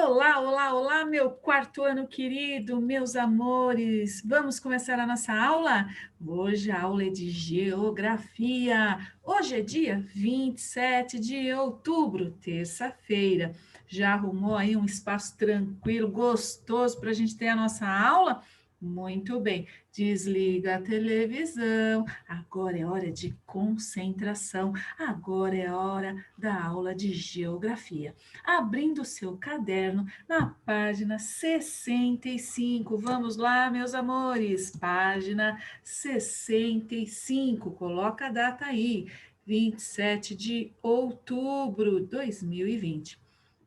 Olá, olá, olá, meu quarto ano querido, meus amores. Vamos começar a nossa aula? Hoje a aula é de geografia. Hoje é dia 27 de outubro, terça-feira. Já arrumou aí um espaço tranquilo, gostoso para a gente ter a nossa aula? Muito bem. Desliga a televisão. Agora é hora de concentração. Agora é hora da aula de geografia. Abrindo o seu caderno na página 65. Vamos lá, meus amores, página 65. Coloca a data aí, 27 de outubro de 2020.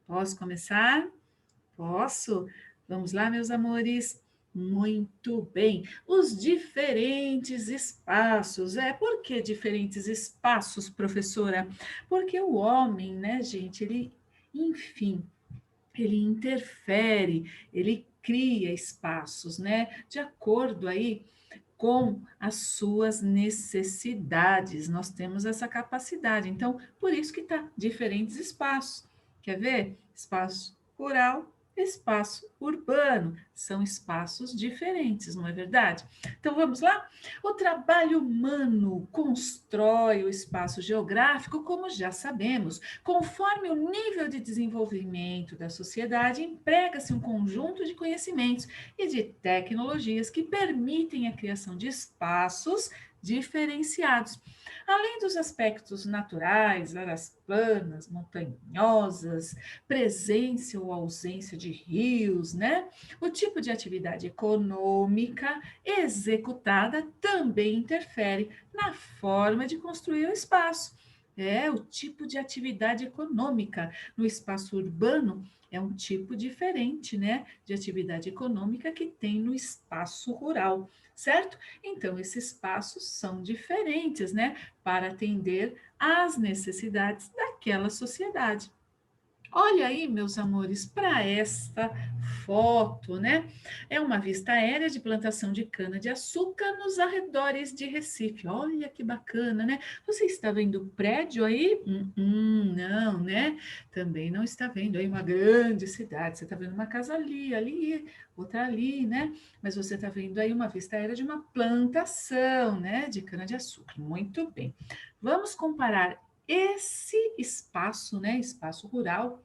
Posso começar? Posso? Vamos lá, meus amores. Muito bem. Os diferentes espaços. Por que diferentes espaços, professora? Porque o homem, né, gente, enfim, ele interfere, ele cria espaços, né, de acordo aí com as suas necessidades. Nós temos essa capacidade. Então, por isso que tá diferentes espaços. Quer ver? Espaço rural, espaço urbano. São espaços diferentes, não é verdade? Então, vamos lá? O trabalho humano constrói o espaço geográfico, como já sabemos. Conforme o nível de desenvolvimento da sociedade, emprega-se um conjunto de conhecimentos e de tecnologias que permitem a criação de espaços diferenciados. Além dos aspectos naturais, áreas planas, montanhosas, presença ou ausência de rios, né? O tipo de atividade econômica executada também interfere na forma de construir o espaço. O tipo de atividade econômica no espaço urbano é um tipo diferente, né, de atividade econômica que tem no espaço rural, certo? Então, esses espaços são diferentes, né, para atender às necessidades daquela sociedade. Olha aí, meus amores, para esta foto, né? É uma vista aérea de plantação de cana-de-açúcar nos arredores de Recife. Olha que bacana, né? Você está vendo o prédio aí? Não, né? Também não está vendo aí uma grande cidade. Você está vendo uma casa ali, outra ali, né? Mas você está vendo aí uma vista aérea de uma plantação, né? De cana-de-açúcar. Muito bem. Vamos comparar esse espaço, né, espaço rural,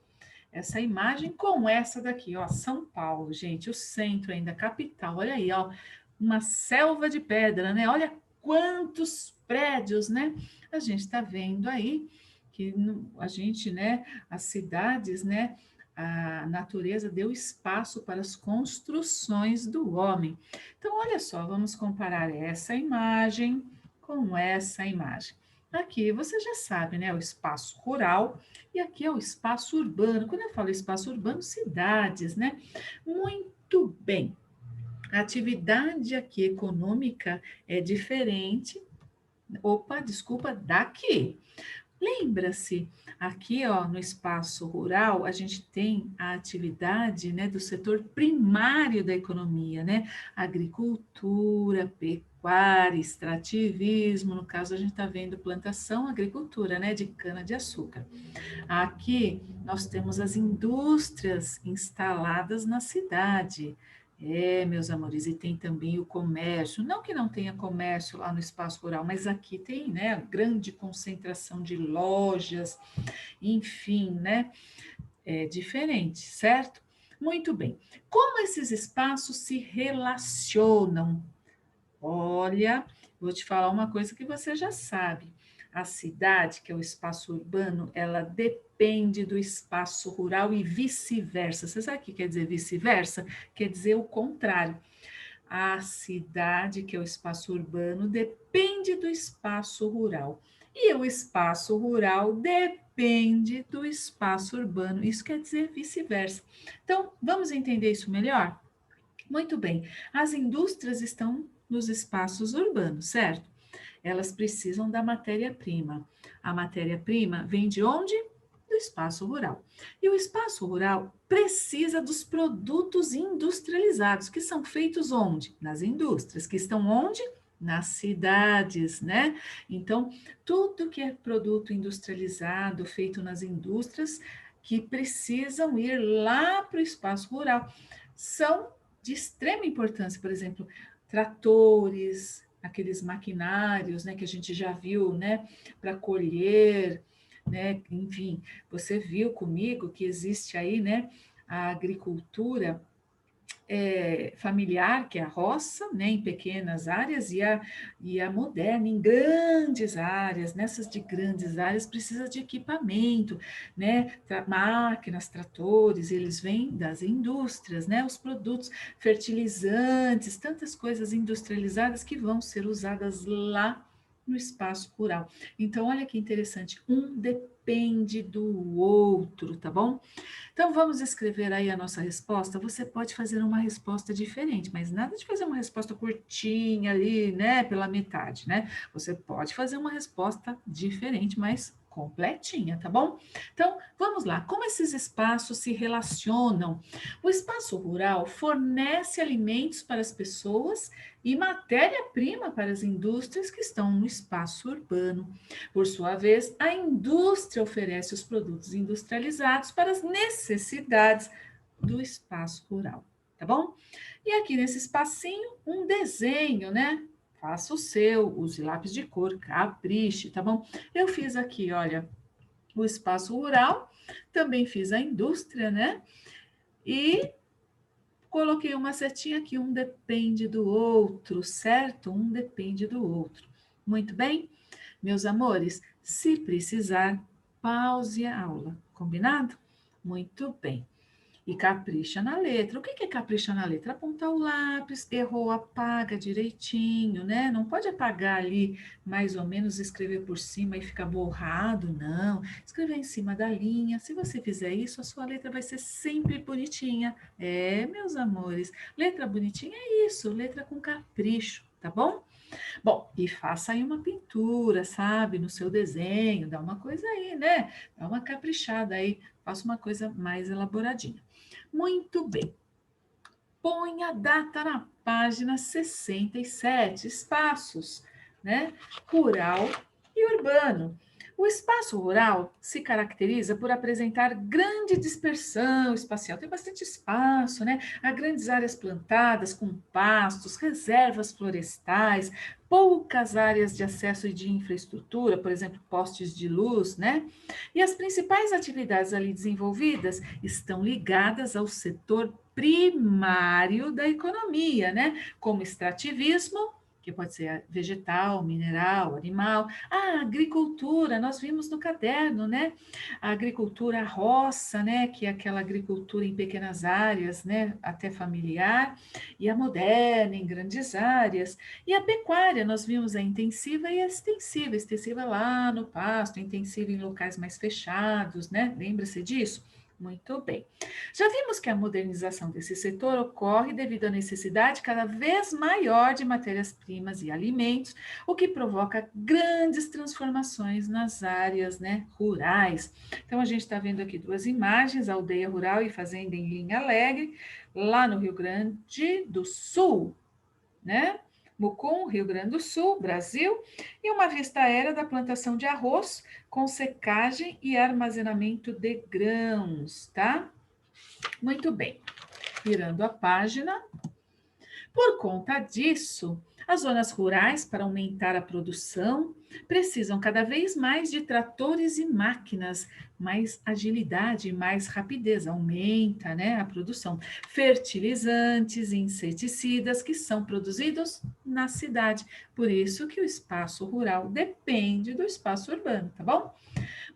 essa imagem com essa daqui, ó, São Paulo, gente, o centro ainda, capital, olha aí, ó, uma selva de pedra, né? Olha quantos prédios, né? A gente está vendo aí que a gente, né, as cidades, né, a natureza deu espaço para as construções do homem. Então, olha só, vamos comparar essa imagem com essa imagem. Aqui você já sabe, né? O espaço rural e aqui é o espaço urbano. Quando eu falo espaço urbano, cidades, né? Muito bem. A atividade aqui econômica é diferente. Opa, desculpa, daqui. Lembra-se, aqui ó, no espaço rural, a gente tem a atividade né, do setor primário da economia, né? Agricultura, pecuária, extrativismo, no caso a gente está vendo plantação, agricultura, né, de cana-de-açúcar. Aqui nós temos as indústrias instaladas na cidade. Meus amores, e tem também o comércio. Não que não tenha comércio lá no espaço rural, mas aqui tem, né, grande concentração de lojas, enfim, né, é diferente, certo? Muito bem. Como esses espaços se relacionam? Olha, vou te falar uma coisa que você já sabe. A cidade, que é o espaço urbano, ela depende do espaço rural e vice-versa. Você sabe o que quer dizer vice-versa? Quer dizer o contrário. A cidade, que é o espaço urbano, depende do espaço rural. E o espaço rural depende do espaço urbano. Isso quer dizer vice-versa. Então, vamos entender isso melhor? Muito bem. As indústrias estão nos espaços urbanos, certo? Elas precisam da matéria-prima. A matéria-prima vem de onde? Do espaço rural. E o espaço rural precisa dos produtos industrializados, que são feitos onde? Nas indústrias, que estão onde? Nas cidades, né? Então, tudo que é produto industrializado, feito nas indústrias, que precisam ir lá para o espaço rural. São de extrema importância, por exemplo, tratores, aqueles maquinários, né, que a gente já viu, né, para colher, né, enfim, você viu comigo que existe aí, né, a agricultura familiar, que é a roça, né, em pequenas áreas, e a moderna, em grandes áreas. Nessas de grandes áreas precisa de equipamento, né, máquinas, tratores, eles vêm das indústrias, né, os produtos fertilizantes, tantas coisas industrializadas que vão ser usadas lá no espaço rural. Então, olha que interessante, um depende do outro, tá bom? Então, vamos escrever aí a nossa resposta. Você pode fazer uma resposta diferente, mas nada de fazer uma resposta curtinha ali, né, pela metade, né? Você pode fazer uma resposta diferente, mas completinha, tá bom? Então, vamos lá. Como esses espaços se relacionam? O espaço rural fornece alimentos para as pessoas e matéria-prima para as indústrias que estão no espaço urbano. Por sua vez, a indústria oferece os produtos industrializados para as necessidades do espaço rural, tá bom? E aqui nesse espacinho, um desenho, né? Faça o seu, use lápis de cor, capriche, tá bom? Eu fiz aqui, olha, o espaço rural, também fiz a indústria, né? E coloquei uma setinha aqui, um depende do outro, certo? Um depende do outro. Muito bem? Meus amores, se precisar, pause a aula, combinado? Muito bem. E capricha na letra. O que é capricha na letra? Apontar o lápis, errou, apaga direitinho, né? Não pode apagar ali, mais ou menos, escrever por cima e ficar borrado, não. Escrever em cima da linha. Se você fizer isso, a sua letra vai ser sempre bonitinha. É, meus amores, letra bonitinha é isso, letra com capricho, tá bom? Bom, e faça aí uma pintura, sabe, no seu desenho, dá uma coisa aí, né? Dá uma caprichada aí, faça uma coisa mais elaboradinha. Muito bem. Põe a data na página 67, espaços, né? Rural e urbano. O espaço rural se caracteriza por apresentar grande dispersão espacial, tem bastante espaço, né? Há grandes áreas plantadas com pastos, reservas florestais, poucas áreas de acesso e de infraestrutura, por exemplo, postes de luz, né? E as principais atividades ali desenvolvidas estão ligadas ao setor primário da economia, né? Como extrativismo, que pode ser vegetal, mineral, animal, a agricultura, nós vimos no caderno, né? A agricultura a roça, né? Que é aquela agricultura em pequenas áreas, né? Até familiar, e a moderna em grandes áreas. E a pecuária, nós vimos a intensiva e a extensiva, extensiva lá no pasto, intensiva em locais mais fechados, né? Lembra-se disso? Muito bem. Já vimos que a modernização desse setor ocorre devido à necessidade cada vez maior de matérias-primas e alimentos, o que provoca grandes transformações nas áreas, né, rurais. Então, a gente está vendo aqui duas imagens, aldeia rural e fazenda em Linha Alegre, lá no Rio Grande do Sul, né? Mucum, Rio Grande do Sul, Brasil, e uma vista aérea da plantação de arroz com secagem e armazenamento de grãos, tá? Muito bem. Virando a página. Por conta disso, as zonas rurais, para aumentar a produção, precisam cada vez mais de tratores e máquinas, mais agilidade e mais rapidez, aumenta, né, a produção. Fertilizantes e inseticidas que são produzidos na cidade. Por isso que o espaço rural depende do espaço urbano, tá bom?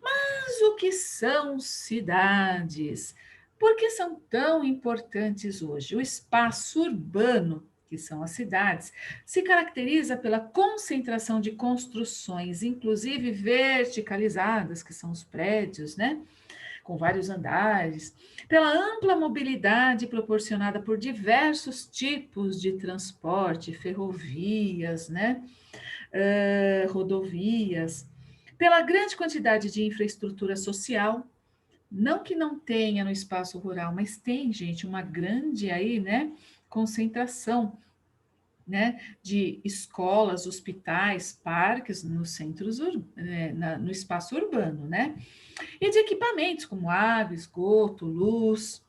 Mas o que são cidades? Por que são tão importantes hoje? O espaço urbano, que são as cidades, se caracteriza pela concentração de construções, inclusive verticalizadas, que são os prédios, né? Com vários andares, pela ampla mobilidade proporcionada por diversos tipos de transporte, ferrovias, né? Rodovias, pela grande quantidade de infraestrutura social, não que não tenha no espaço rural, mas tem, gente, uma grande aí, né, concentração né, de escolas, hospitais, parques nos centros, no espaço urbano, né? E de equipamentos como água, esgoto, luz.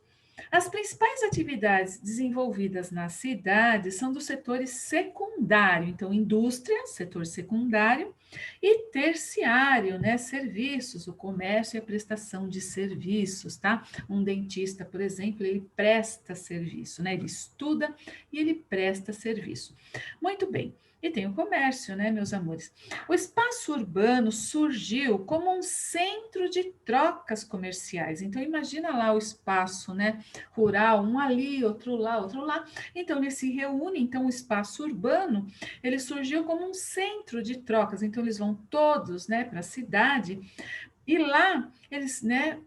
As principais atividades desenvolvidas nas cidades são dos setores secundário, então indústria, setor secundário, e terciário, né, serviços, o comércio e a prestação de serviços, tá? Um dentista, por exemplo, ele presta serviço, né? Ele estuda e ele presta serviço. Muito bem. E tem o comércio, né, meus amores? O espaço urbano surgiu como um centro de trocas comerciais. Então, imagina lá o espaço, né, rural, um ali, outro lá, outro lá. Então, eles se reúnem. Então, o espaço urbano, ele surgiu como um centro de trocas. Então, eles vão todos, né, para a cidade e lá eles, né,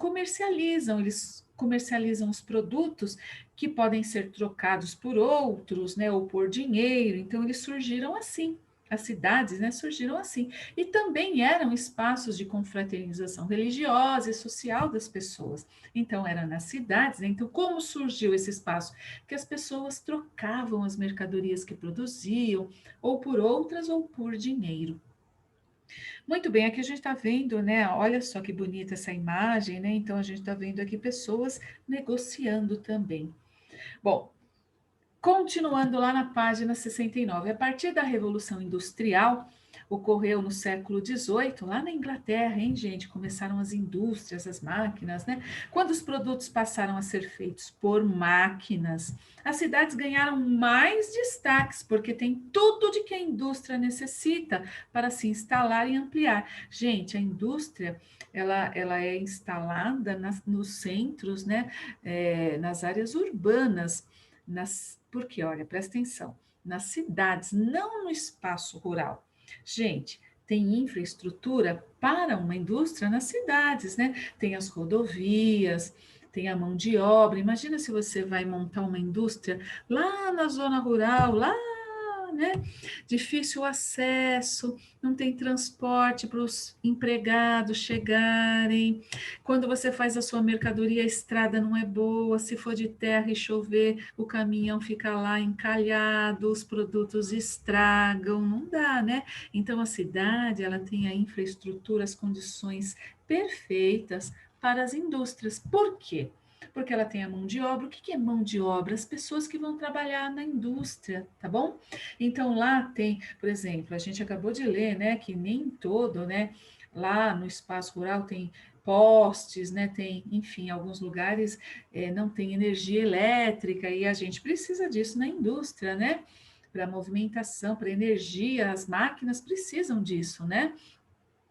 eles comercializam os produtos que podem ser trocados por outros, né, ou por dinheiro. Então eles surgiram assim. As cidades, né, surgiram assim. E também eram espaços de confraternização religiosa e social das pessoas. Então, era nas cidades. Né? Então, como surgiu esse espaço? Que as pessoas trocavam as mercadorias que produziam, ou por outras, ou por dinheiro. Muito bem, aqui a gente está vendo, né? Olha só que bonita essa imagem, né? Então a gente está vendo aqui pessoas negociando também. Bom, continuando lá na página 69, a partir da Revolução Industrial, ocorreu no século XVIII, lá na Inglaterra, hein, gente? Começaram as indústrias, as máquinas, né? Quando os produtos passaram a ser feitos por máquinas, as cidades ganharam mais destaques, porque tem tudo de que a indústria necessita para se instalar e ampliar. Gente, a indústria, ela é instalada nos centros, né? Nas áreas urbanas, porque, olha, presta atenção, nas cidades, não no espaço rural. Gente, tem infraestrutura para uma indústria nas cidades, né? Tem as rodovias, tem a mão de obra. Imagina se você vai montar uma indústria lá na zona rural, lá, né? Difícil acesso, não tem transporte para os empregados chegarem. Quando você faz a sua mercadoria, a estrada não é boa. Se for de terra e chover, o caminhão fica lá encalhado, os produtos estragam, não dá, né? Então a cidade, ela tem a infraestrutura, as condições perfeitas para as indústrias. Por quê? Porque ela tem a mão de obra. O que é mão de obra? As pessoas que vão trabalhar na indústria, tá bom? Então lá tem, por exemplo, a gente acabou de ler, né, que nem todo, né, lá no espaço rural tem postes, né, tem, enfim, alguns lugares não tem energia elétrica e a gente precisa disso na indústria, né? Para movimentação, para energia, as máquinas precisam disso, né?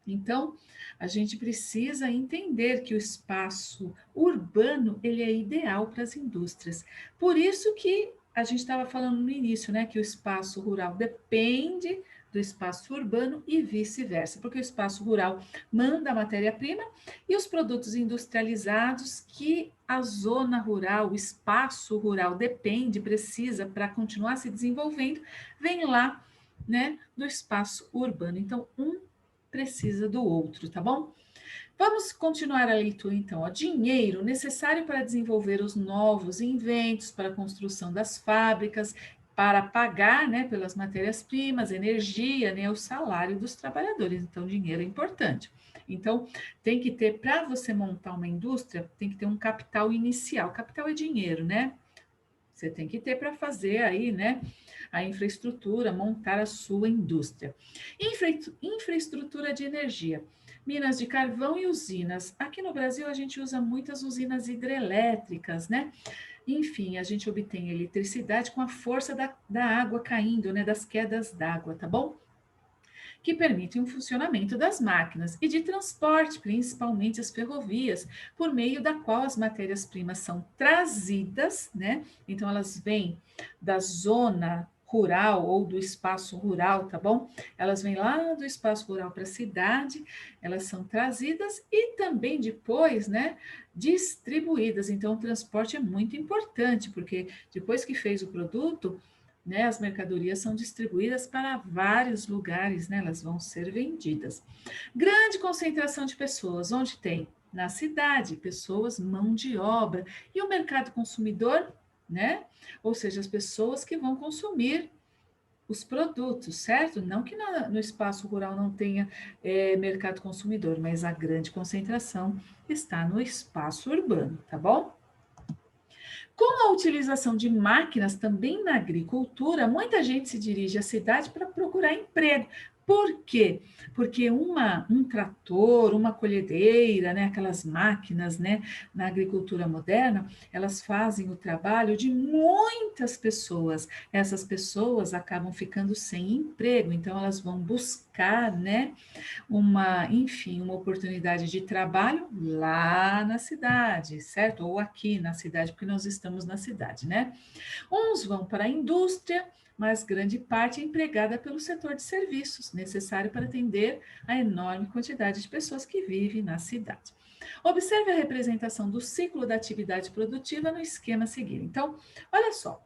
Então, a gente precisa entender que o espaço urbano ele é ideal para as indústrias. Por isso que a gente estava falando no início, né, que o espaço rural depende do espaço urbano e vice-versa, porque o espaço rural manda a matéria-prima e os produtos industrializados que a zona rural, o espaço rural depende, precisa para continuar se desenvolvendo, vem lá, né, do espaço urbano. Então, um precisa do outro, tá bom? Vamos continuar a leitura então. Ó. Dinheiro necessário para desenvolver os novos inventos, para a construção das fábricas, para pagar, né, pelas matérias-primas, energia, né, o salário dos trabalhadores. Então, dinheiro é importante. Então, tem que ter, para você montar uma indústria, tem que ter um capital inicial. Capital é dinheiro, né? Você tem que ter para fazer aí, né, a infraestrutura, montar a sua indústria. Infraestrutura de energia. Minas de carvão e usinas. Aqui no Brasil a gente usa muitas usinas hidrelétricas, né? Enfim, a gente obtém eletricidade com a força da água caindo, né? Das quedas d'água, tá bom? Que permitem o funcionamento das máquinas e de transporte, principalmente as ferrovias, por meio da qual as matérias-primas são trazidas, né? Então, elas vêm da zona rural ou do espaço rural, tá bom? Elas vêm lá do espaço rural para a cidade, elas são trazidas e também depois, né, distribuídas. Então, o transporte é muito importante, porque depois que fez o produto, né, as mercadorias são distribuídas para vários lugares, né, elas vão ser vendidas. Grande concentração de pessoas, onde tem? Na cidade, pessoas, mão de obra. E o mercado consumidor, né? Ou seja, as pessoas que vão consumir os produtos, certo? Não que no espaço rural não tenha mercado consumidor, mas a grande concentração está no espaço urbano, tá bom? Com a utilização de máquinas também na agricultura, muita gente se dirige à cidade para procurar emprego. Por quê? Porque um trator, uma colhedeira, né, aquelas máquinas, né, na agricultura moderna, elas fazem o trabalho de muitas pessoas. Essas pessoas acabam ficando sem emprego, então elas vão buscar, né, enfim, uma oportunidade de trabalho lá na cidade, certo? Ou aqui na cidade, porque nós estamos na cidade, né? Uns vão para a indústria, mas grande parte é empregada pelo setor de serviços, necessário para atender a enorme quantidade de pessoas que vivem na cidade. Observe a representação do ciclo da atividade produtiva no esquema a seguir. Então, olha só,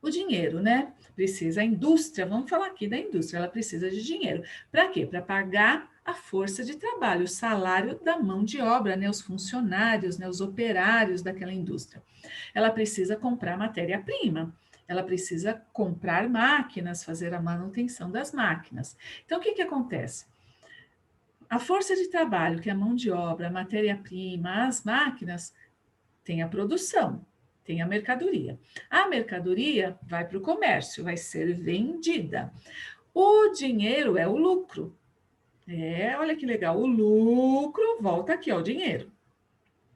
o dinheiro, né? Precisa a indústria, vamos falar aqui da indústria, ela precisa de dinheiro. Para quê? Para pagar a força de trabalho, o salário da mão de obra, né? Os funcionários, né? Os operários daquela indústria. Ela precisa comprar matéria-prima. Ela precisa comprar máquinas, fazer a manutenção das máquinas. Então, o que acontece? A força de trabalho, que é a mão de obra, a matéria-prima, as máquinas, tem a produção, tem a mercadoria. A mercadoria vai para o comércio, vai ser vendida. O dinheiro é o lucro. Olha que legal, o lucro volta aqui ao dinheiro.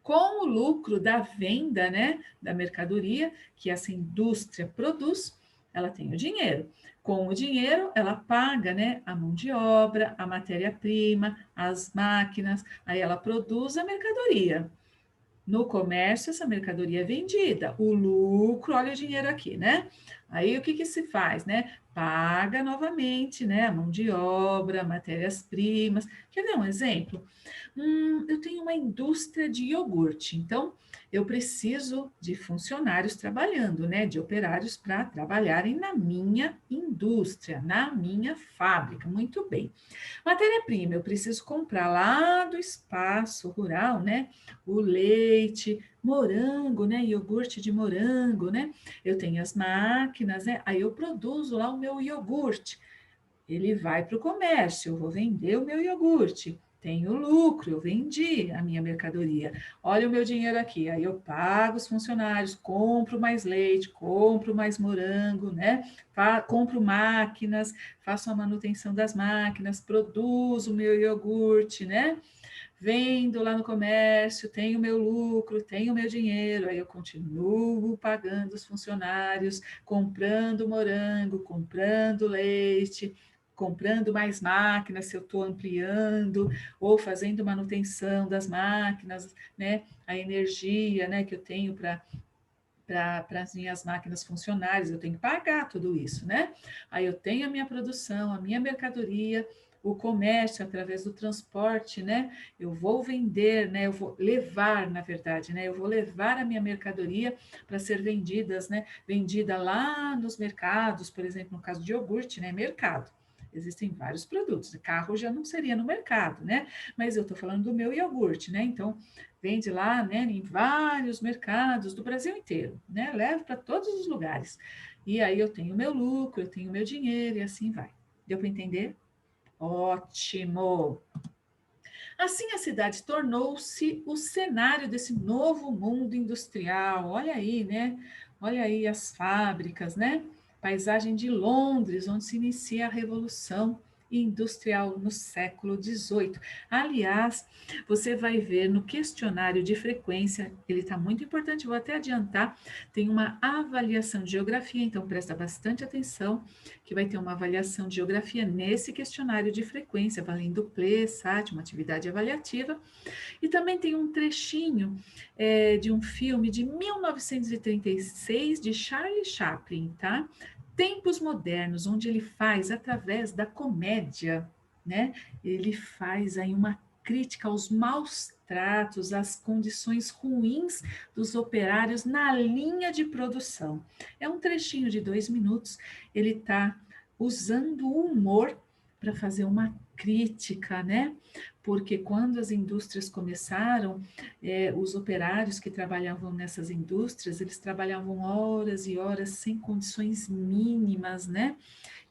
Com o lucro da venda, né, da mercadoria que essa indústria produz, ela tem o dinheiro. Com o dinheiro, ela paga, né, a mão de obra, a matéria-prima, as máquinas, aí ela produz a mercadoria. No comércio, essa mercadoria é vendida. O lucro, olha o dinheiro aqui, né? Aí o que se faz, né? Paga novamente, né? A mão de obra, matérias-primas. Quer ver um exemplo? Eu tenho uma indústria de iogurte, então eu preciso de funcionários trabalhando, né? De operários para trabalharem na minha indústria, na minha fábrica. Muito bem. Matéria-prima, eu preciso comprar lá do espaço rural, né? O leite, morango, né? Iogurte de morango, né? Eu tenho as máquinas, né? Aí eu produzo lá o meu iogurte. Ele vai para o comércio, eu vou vender o meu iogurte. Tenho lucro, eu vendi a minha mercadoria. Olha o meu dinheiro aqui. Aí eu pago os funcionários, compro mais leite, compro mais morango, né? Compro máquinas, faço a manutenção das máquinas, produzo o meu iogurte, né? Vendo lá no comércio, tenho meu lucro, tenho meu dinheiro, aí eu continuo pagando os funcionários, comprando morango, comprando leite, comprando mais máquinas, se eu estou ampliando, ou fazendo manutenção das máquinas, né? A energia, né, que eu tenho para as minhas máquinas funcionárias, eu tenho que pagar tudo isso, né? Aí eu tenho a minha produção, a minha mercadoria, o comércio através do transporte, né? Eu vou vender, né? Eu vou levar, na verdade, né? Eu vou levar a minha mercadoria para ser vendidas, né? Vendida lá nos mercados, por exemplo, no caso de iogurte, né? Mercado. Existem vários produtos. Carro já não seria no mercado, né? Mas eu estou falando do meu iogurte, né? Então, vende lá, né, em vários mercados do Brasil inteiro, né? Levo para todos os lugares. E aí eu tenho meu lucro, eu tenho meu dinheiro e assim vai. Deu para entender? Ótimo! Assim, a cidade tornou-se o cenário desse novo mundo industrial. Olha aí, né? Olha aí as fábricas, né? Paisagem de Londres, onde se inicia a Revolução Industrial no século XVIII. Aliás, você vai ver no questionário de frequência, ele está muito importante, vou até adiantar, tem uma avaliação de geografia, então presta bastante atenção, que vai ter uma avaliação de geografia nesse questionário de frequência, valendo PLE, SAT, uma atividade avaliativa, e também tem um trechinho de um filme de 1936 de Charlie Chaplin, tá? Tempos Modernos, onde ele faz através da comédia, né? Ele faz aí uma crítica aos maus tratos, às condições ruins dos operários na linha de produção. É um trechinho de 2 minutos, ele está usando o humor para fazer uma crítica, né? Porque quando as indústrias começaram, os operários que trabalhavam nessas indústrias, eles trabalhavam horas e horas sem condições mínimas, né?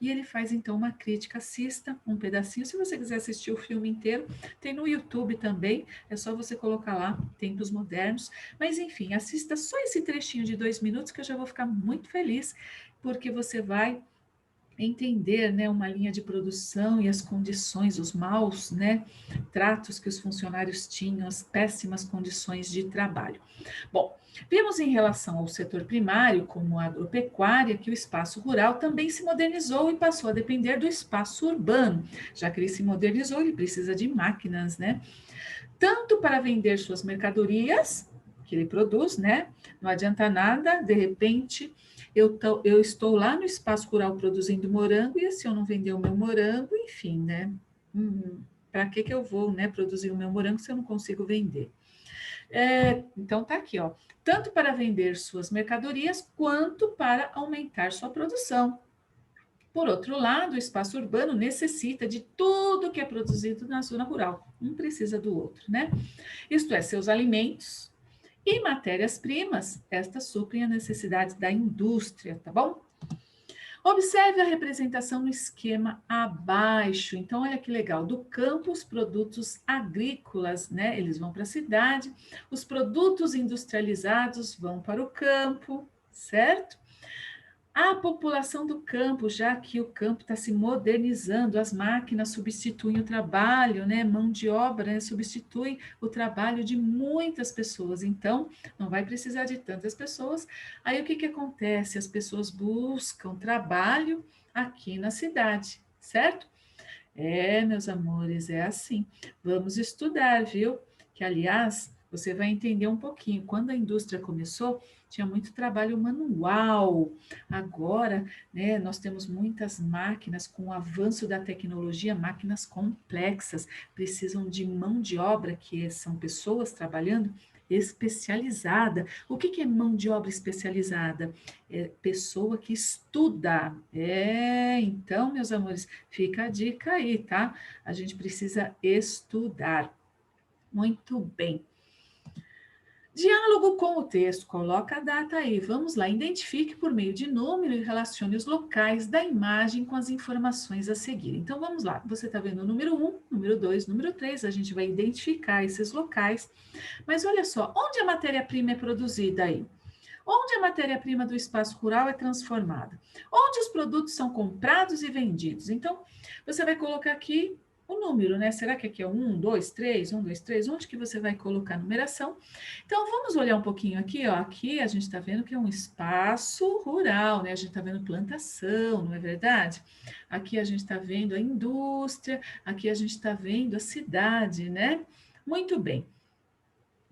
E ele faz então uma crítica, assista um pedacinho. Se você quiser assistir o filme inteiro, tem no YouTube também, é só você colocar lá, Tempos Modernos. Mas enfim, assista só esse trechinho de 2 minutos que eu já vou ficar muito feliz, porque você vai entender, né, uma linha de produção e as condições, os maus, né, tratos que os funcionários tinham, as péssimas condições de trabalho. Bom, vimos em relação ao setor primário, como a agropecuária, que o espaço rural também se modernizou e passou a depender do espaço urbano. Já que ele se modernizou, ele precisa de máquinas, né? Tanto para vender suas mercadorias que ele produz, né? Não adianta nada, de repente, eu estou lá no espaço rural produzindo morango e se eu não vender o meu morango, enfim, né? Para que eu vou, né, produzir o meu morango se eu não consigo vender? Então tá aqui, ó. Tanto para vender suas mercadorias quanto para aumentar sua produção. Por outro lado, o espaço urbano necessita de tudo que é produzido na zona rural. Um precisa do outro, né? Isto é, seus alimentos e matérias-primas, estas suprem as necessidades da indústria, tá bom? Observe a representação no esquema abaixo. Então, olha que legal. Do campo, os produtos agrícolas, né? Eles vão para a cidade. Os produtos industrializados vão para o campo, certo? A população do campo, já que o campo está se modernizando, as máquinas substituem o trabalho, né? Mão de obra, né? Substitui o trabalho de muitas pessoas. Então, não vai precisar de tantas pessoas. Aí o que acontece? As pessoas buscam trabalho aqui na cidade, certo? Meus amores, é assim. Vamos estudar, viu? Que, aliás, você vai entender um pouquinho. Quando a indústria começou, tinha muito trabalho manual. Agora, né, nós temos muitas máquinas com o avanço da tecnologia, máquinas complexas, precisam de mão de obra, que são pessoas trabalhando especializada. O que é mão de obra especializada? É pessoa que estuda. Então, meus amores, fica a dica aí, tá? A gente precisa estudar. Muito bem. Diálogo com o texto, coloca a data aí. Vamos lá, identifique por meio de número e relacione os locais da imagem com as informações a seguir. Então vamos lá, você está vendo o número 1, número 2, número 3, a gente vai identificar esses locais. Mas olha só, onde a matéria-prima é produzida aí? Onde a matéria-prima do espaço rural é transformada? Onde os produtos são comprados e vendidos? Então, você vai colocar aqui o número, né? Será que aqui é 1, 2, 3, 1, 2, 3? Onde que você vai colocar a numeração? Então, vamos olhar um pouquinho aqui, ó. Aqui a gente está vendo que é um espaço rural, né? A gente está vendo plantação, não é verdade? Aqui a gente está vendo a indústria, aqui a gente está vendo a cidade, né? Muito bem.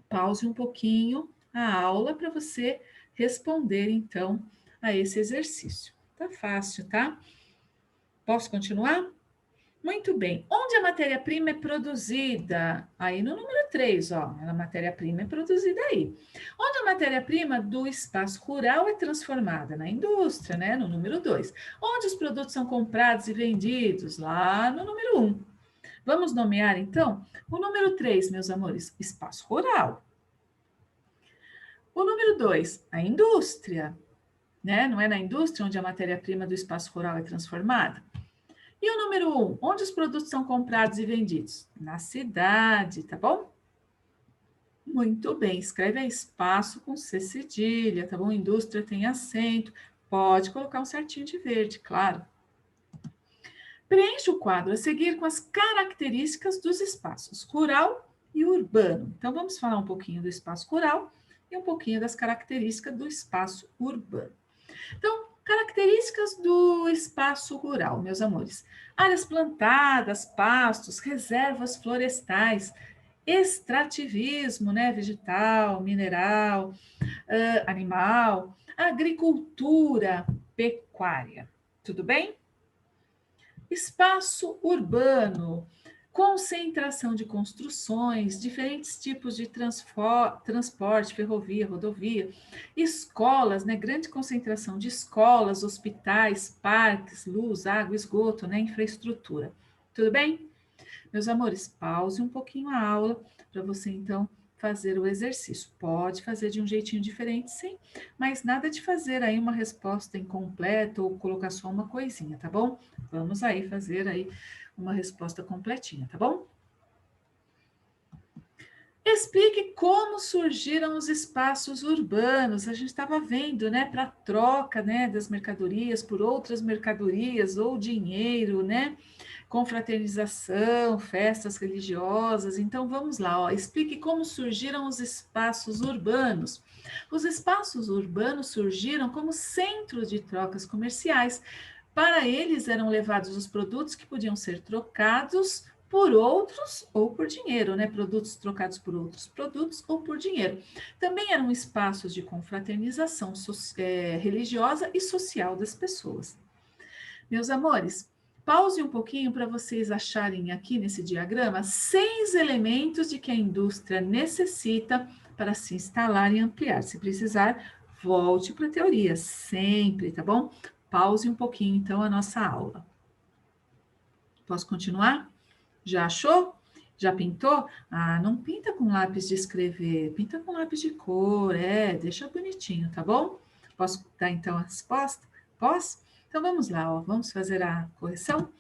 Pause um pouquinho a aula para você responder, então, a esse exercício. Tá fácil, tá? Posso continuar? Muito bem. Onde a matéria-prima é produzida? Aí no número 3, ó. A matéria-prima é produzida aí. Onde a matéria-prima do espaço rural é transformada? Na indústria, né? No número 2. Onde os produtos são comprados e vendidos? Lá no número 1. Vamos nomear, então, o número 3, meus amores, espaço rural. O número 2, a indústria, né? Não é na indústria onde a matéria-prima do espaço rural é transformada? E o número 1, onde os produtos são comprados e vendidos? Na cidade, tá bom? Muito bem, escreve aí espaço com C cedilha, tá bom? Indústria tem acento, pode colocar um certinho de verde, claro. Preencha o quadro a seguir com as características dos espaços rural e urbano. Então, vamos falar um pouquinho do espaço rural e um pouquinho das características do espaço urbano. Então, características do espaço rural, meus amores. Áreas plantadas, pastos, reservas florestais, extrativismo, né, vegetal, mineral, animal, agricultura, pecuária. Tudo bem? Espaço urbano, concentração de construções, diferentes tipos de transporte, ferrovia, rodovia, escolas, né, grande concentração de escolas, hospitais, parques, luz, água, esgoto, né, infraestrutura. Tudo bem? Meus amores, pause um pouquinho a aula para você então fazer o exercício. Pode fazer de um jeitinho diferente, sim, mas nada de fazer aí uma resposta incompleta ou colocar só uma coisinha, tá bom? Vamos aí fazer aí uma resposta completinha, tá bom? Explique como surgiram os espaços urbanos. A gente estava vendo, né, para troca, né, das mercadorias por outras mercadorias ou dinheiro, né? Confraternização, festas religiosas. Então vamos lá, ó. Explique como surgiram os espaços urbanos. Os espaços urbanos surgiram como centros de trocas comerciais. Para eles eram levados os produtos que podiam ser trocados por outros ou por dinheiro, né? Produtos trocados por outros produtos ou por dinheiro. Também eram espaços de confraternização religiosa e social das pessoas. Meus amores, pause um pouquinho para vocês acharem aqui nesse diagrama 6 elementos de que a indústria necessita para se instalar e ampliar. Se precisar, volte para a teoria, sempre, tá bom? Pause um pouquinho, então, a nossa aula. Posso continuar? Já achou? Já pintou? Ah, não pinta com lápis de escrever, pinta com lápis de cor, deixa bonitinho, tá bom? Posso dar então a resposta? Posso? Então vamos lá, ó, vamos fazer a correção?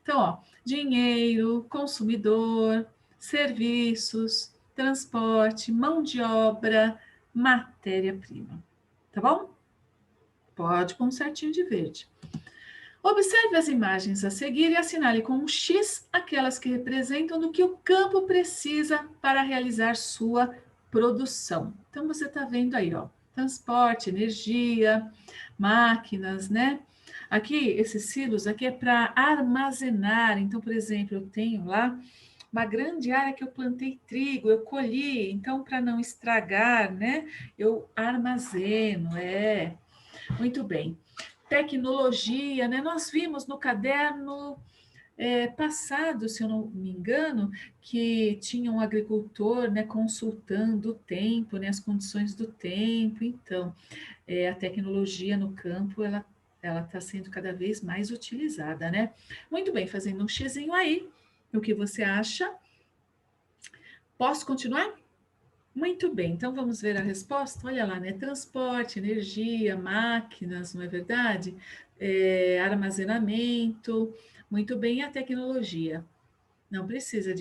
Então, ó, dinheiro, consumidor, serviços, transporte, mão de obra, matéria-prima, tá bom? Pode com um certinho de verde. Observe as imagens a seguir e assinale com um X aquelas que representam do que o campo precisa para realizar sua produção. Então, você está vendo aí, ó, transporte, energia, máquinas, né? Aqui, esses silos aqui é para armazenar. Então, por exemplo, eu tenho lá uma grande área que eu plantei trigo, eu colhi, então, para não estragar, né? Eu armazeno, muito bem. Tecnologia, né? Nós vimos no caderno passado, se eu não me engano, que tinha um agricultor, né, consultando o tempo, né, as condições do tempo. Então, a tecnologia no campo, ela está sendo cada vez mais utilizada, né? Muito bem, fazendo um xizinho aí, o que você acha? Posso continuar? Muito bem, então vamos ver a resposta. Olha lá, né? Transporte, energia, máquinas, não é verdade? Armazenamento, muito bem, a tecnologia. Não precisa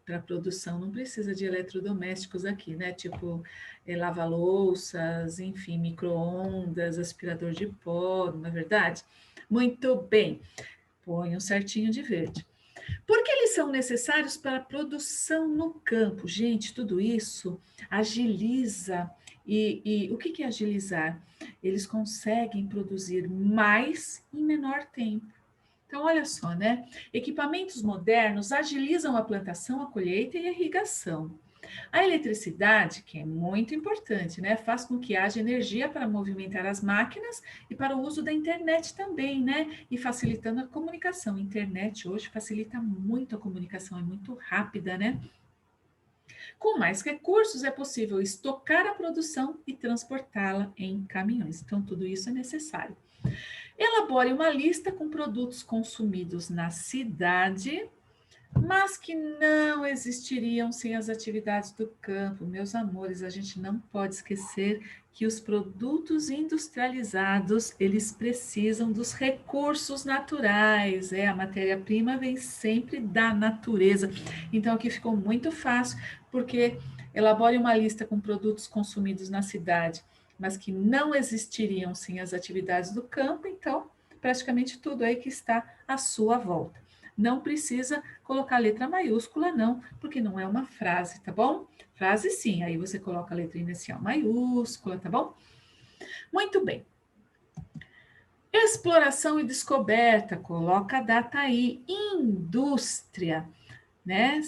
para produção, não precisa de eletrodomésticos aqui, né? Tipo, lava-louças, enfim, micro-ondas, aspirador de pó, não é verdade? Muito bem, põe um certinho de verde. Porque eles são necessários para a produção no campo. Gente, tudo isso agiliza. E o que é agilizar? Eles conseguem produzir mais em menor tempo. Então, olha só, né? Equipamentos modernos agilizam a plantação, a colheita e a irrigação. A eletricidade, que é muito importante, né, faz com que haja energia para movimentar as máquinas e para o uso da internet também, né, e facilitando a comunicação. A internet hoje facilita muito a comunicação, é muito rápida, né? Com mais recursos, é possível estocar a produção e transportá-la em caminhões. Então, tudo isso é necessário. Elabore uma lista com produtos consumidos na cidade, mas que não existiriam sem as atividades do campo. Meus amores, a gente não pode esquecer que os produtos industrializados, eles precisam dos recursos naturais, a matéria-prima vem sempre da natureza. Então aqui ficou muito fácil, porque elabore uma lista com produtos consumidos na cidade, mas que não existiriam sem as atividades do campo, então praticamente tudo aí que está à sua volta. Não precisa colocar letra maiúscula, não, porque não é uma frase, tá bom? Frase sim, aí você coloca a letra inicial maiúscula, tá bom? Muito bem. Exploração e descoberta, coloca a data aí. Indústria, né?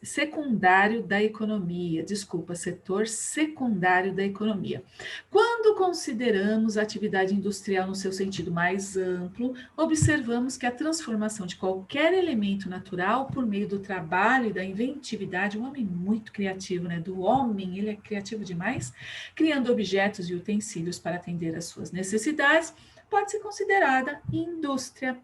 Secundário da economia, desculpa, setor secundário da economia. Quando consideramos a atividade industrial no seu sentido mais amplo, observamos que a transformação de qualquer elemento natural por meio do trabalho e da inventividade, um homem muito criativo, né? Do homem, ele é criativo demais, criando objetos e utensílios para atender às suas necessidades, pode ser considerada indústria.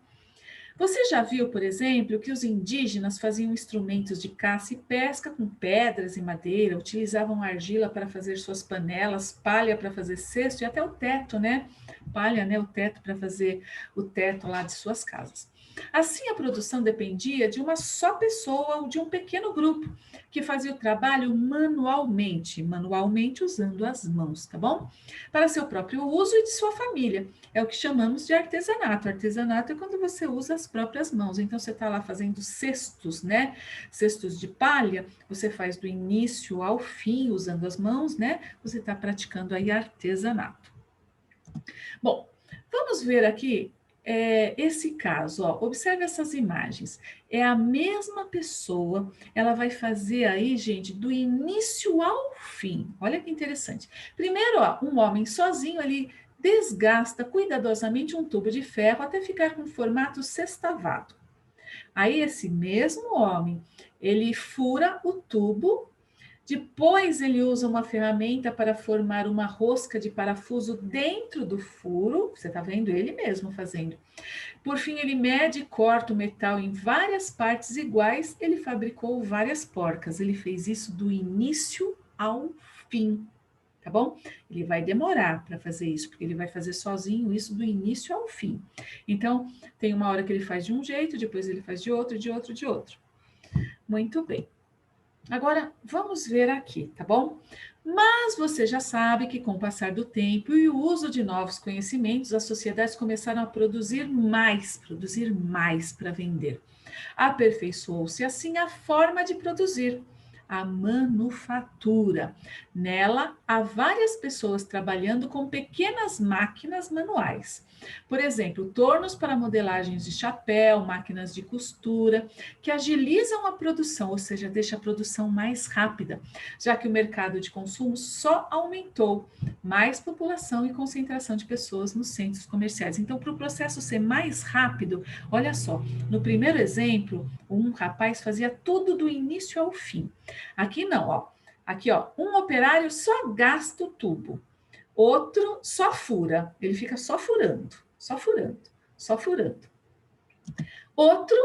Você já viu, por exemplo, que os indígenas faziam instrumentos de caça e pesca com pedras e madeira, utilizavam argila para fazer suas panelas, palha para fazer cesto e até o teto, né? Palha, né? O teto para fazer o teto lá de suas casas. Assim, a produção dependia de uma só pessoa ou de um pequeno grupo que fazia o trabalho manualmente usando as mãos, tá bom? Para seu próprio uso e de sua família. É o que chamamos de artesanato. Artesanato é quando você usa as próprias mãos. Então, você está lá fazendo cestos, né? Cestos de palha, você faz do início ao fim, usando as mãos, né? Você está praticando aí artesanato. Bom, vamos ver aqui esse caso, ó. Observe essas imagens. É a mesma pessoa, ela vai fazer aí, gente, do início ao fim. Olha que interessante. Primeiro, ó, um homem sozinho, ele desgasta cuidadosamente um tubo de ferro até ficar com formato sextavado. Aí, esse mesmo homem, ele fura o tubo. Depois ele usa uma ferramenta para formar uma rosca de parafuso dentro do furo. Você está vendo ele mesmo fazendo. Por fim, ele mede e corta o metal em várias partes iguais. Ele fabricou várias porcas. Ele fez isso do início ao fim, tá bom? Ele vai demorar para fazer isso, porque ele vai fazer sozinho isso do início ao fim. Então, tem uma hora que ele faz de um jeito, depois ele faz de outro, de outro, de outro. Muito bem. Agora, vamos ver aqui, tá bom? Mas você já sabe que com o passar do tempo e o uso de novos conhecimentos, as sociedades começaram a produzir mais para vender. Aperfeiçoou-se assim a forma de produzir, a manufatura. Nela, há várias pessoas trabalhando com pequenas máquinas manuais. Por exemplo, tornos para modelagens de chapéu, máquinas de costura, que agilizam a produção, ou seja, deixa a produção mais rápida, já que o mercado de consumo só aumentou, mais população e concentração de pessoas nos centros comerciais. Então, para o processo ser mais rápido, olha só, no primeiro exemplo, um rapaz fazia tudo do início ao fim. Aqui não, ó. Aqui, ó, um operário só gasta o tubo, outro só fura, ele fica só furando, só furando, só furando. Outro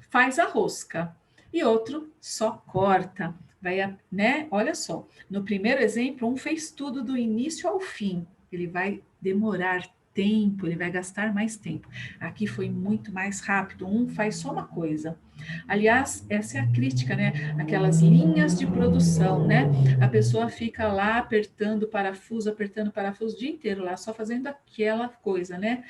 faz a rosca e outro só corta. Vai, né? Olha só, no primeiro exemplo, um fez tudo do início ao fim. Ele vai demorar tempo, ele vai gastar mais tempo. Aqui foi muito mais rápido, um faz só uma coisa. Aliás, essa é a crítica, né? Aquelas linhas de produção, né? A pessoa fica lá apertando parafuso o dia inteiro lá, só fazendo aquela coisa, né?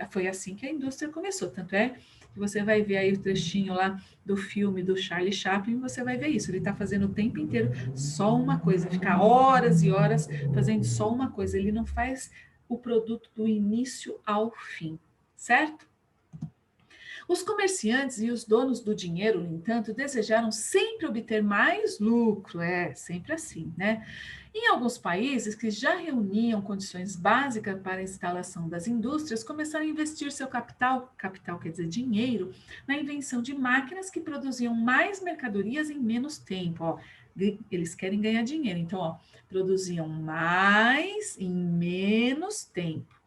Foi assim que a indústria começou, tanto é que você vai ver aí o trechinho lá do filme do Charlie Chaplin, você vai ver isso. Ele está fazendo o tempo inteiro só uma coisa, ficar horas e horas fazendo só uma coisa. Ele não faz o produto do início ao fim, certo? Os comerciantes e os donos do dinheiro, no entanto, desejaram sempre obter mais lucro, sempre assim, né? Em alguns países que já reuniam condições básicas para a instalação das indústrias, começaram a investir seu capital quer dizer dinheiro, na invenção de máquinas que produziam mais mercadorias em menos tempo. Ó, eles querem ganhar dinheiro, então, ó, produziam mais em menos tempo.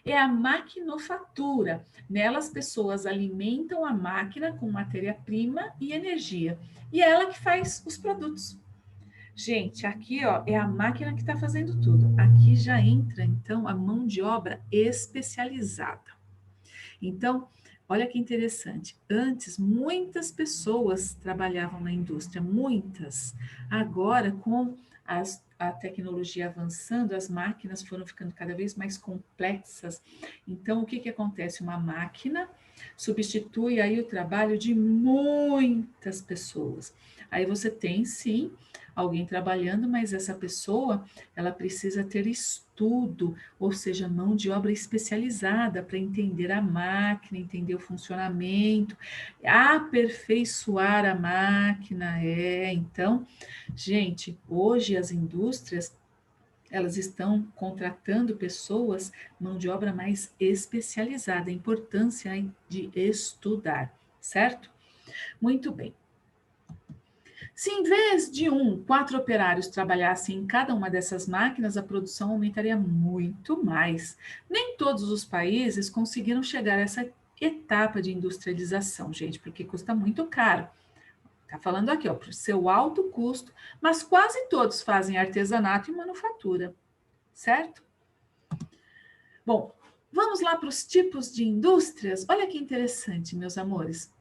É a maquinofatura. Nela, as pessoas alimentam a máquina com matéria-prima e energia. E é ela que faz os produtos. Gente, aqui ó, é a máquina que está fazendo tudo. Aqui já entra, então, a mão de obra especializada. Então, olha que interessante. Antes, muitas pessoas trabalhavam na indústria, muitas. Agora, com a tecnologia avançando, as máquinas foram ficando cada vez mais complexas. Então, o que, que acontece? Uma máquina substitui aí o trabalho de muitas pessoas. Aí você tem, sim, alguém trabalhando, mas essa pessoa, ela precisa ter estudo, ou seja, mão de obra especializada para entender a máquina, entender o funcionamento, aperfeiçoar a máquina. Então, gente, hoje as indústrias elas estão contratando pessoas, mão de obra mais especializada, a importância de estudar, certo? Muito bem. Se em vez de 4 operários trabalhassem em cada uma dessas máquinas, a produção aumentaria muito mais. Nem todos os países conseguiram chegar a essa etapa de industrialização, gente, porque custa muito caro. Está falando aqui, ó, para o seu alto custo, mas quase todos fazem artesanato e manufatura, certo? Bom, vamos lá para os tipos de indústrias. Olha que interessante, meus amores.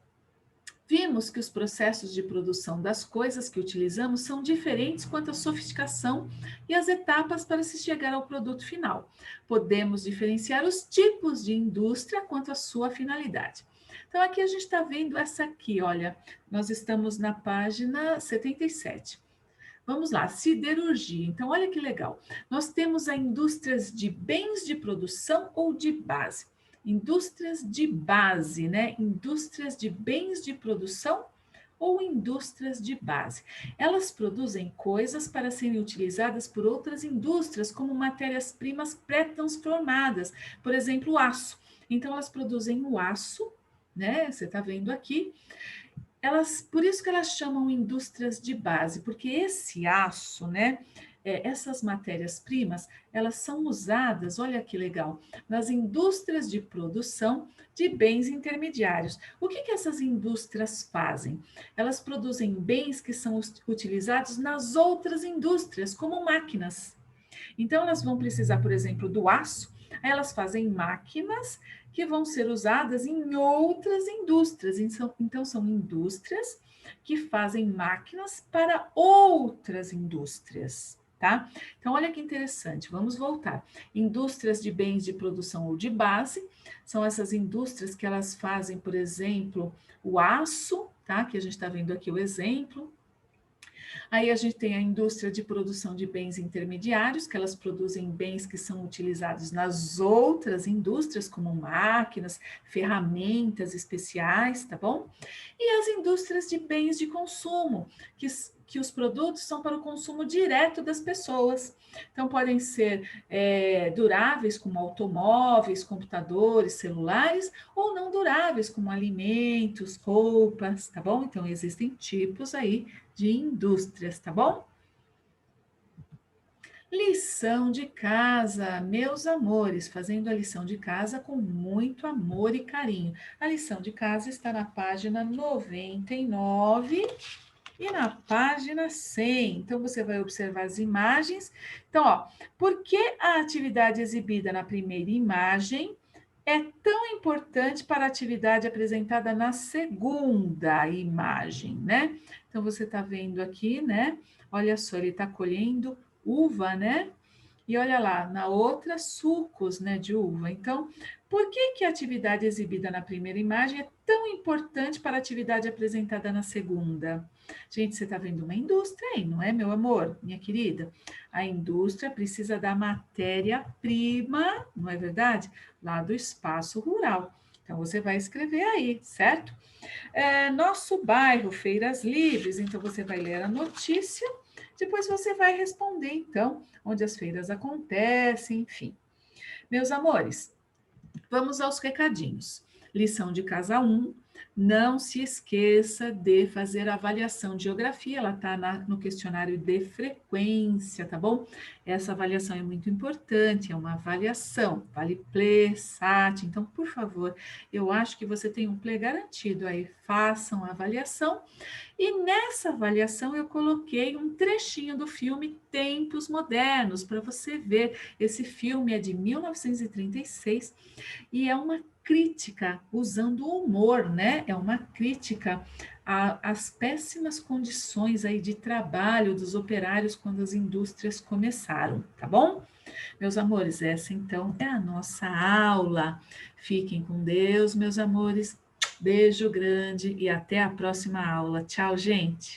Vimos que os processos de produção das coisas que utilizamos são diferentes quanto à sofisticação e as etapas para se chegar ao produto final. Podemos diferenciar os tipos de indústria quanto à sua finalidade. Então, aqui a gente está vendo essa aqui, olha, nós estamos na página 77. Vamos lá, siderurgia. Então, olha que legal. Nós temos a indústrias de bens de produção ou de base. Indústrias de base, né? Indústrias de bens de produção ou indústrias de base. Elas produzem coisas para serem utilizadas por outras indústrias, como matérias-primas pré-transformadas, por exemplo, o aço. Então, elas produzem o aço, né? Você está vendo aqui. Por isso que elas chamam indústrias de base, porque esse aço, né? Essas matérias-primas, elas são usadas, olha que legal, nas indústrias de produção de bens intermediários. O que essas indústrias fazem? Elas produzem bens que são utilizados nas outras indústrias, como máquinas. Então, elas vão precisar, por exemplo, do aço, aí elas fazem máquinas que vão ser usadas em outras indústrias. Então, são indústrias que fazem máquinas para outras indústrias. Tá? Então, olha que interessante, vamos voltar. Indústrias de bens de produção ou de base, são essas indústrias que elas fazem, por exemplo, o aço, tá? Que a gente está vendo aqui o exemplo. Aí a gente tem a indústria de produção de bens intermediários, que elas produzem bens que são utilizados nas outras indústrias, como máquinas, ferramentas especiais, tá bom? E as indústrias de bens de consumo, que os produtos são para o consumo direto das pessoas. Então, podem ser duráveis, como automóveis, computadores, celulares, ou não duráveis, como alimentos, roupas, tá bom? Então, existem tipos aí de indústrias, tá bom? Lição de casa, meus amores, fazendo a lição de casa com muito amor e carinho. A lição de casa está na página 99 e na página 100. Então, você vai observar as imagens. Então, ó, por que a atividade exibida na primeira imagem é tão importante para a atividade apresentada na segunda imagem, né? Então, você está vendo aqui, né? Olha só, ele está colhendo uva, né? E olha lá, na outra, sucos, né, de uva. Então, por que a atividade exibida na primeira imagem é tão importante para a atividade apresentada na segunda? Gente, você está vendo uma indústria aí, não é, meu amor, minha querida? A indústria precisa da matéria-prima, não é verdade? Lá do espaço rural. Então, você vai escrever aí, certo? Nosso bairro, Feiras Livres. Então, você vai ler a notícia, depois você vai responder, então, onde as feiras acontecem, enfim. Meus amores, vamos aos recadinhos. Lição de casa 1. Não se esqueça de fazer a avaliação de geografia, ela está no questionário de frequência, tá bom? Essa avaliação é muito importante, é uma avaliação, vale Ple, SAT, então, por favor, eu acho que você tem um Ple garantido aí, façam a avaliação. E nessa avaliação eu coloquei um trechinho do filme Tempos Modernos, para você ver. Esse filme é de 1936 e é uma crítica usando o humor, né? É uma crítica às péssimas condições aí de trabalho dos operários quando as indústrias começaram, tá bom? Meus amores, essa então é a nossa aula. Fiquem com Deus, meus amores. Beijo grande e até a próxima aula. Tchau, gente!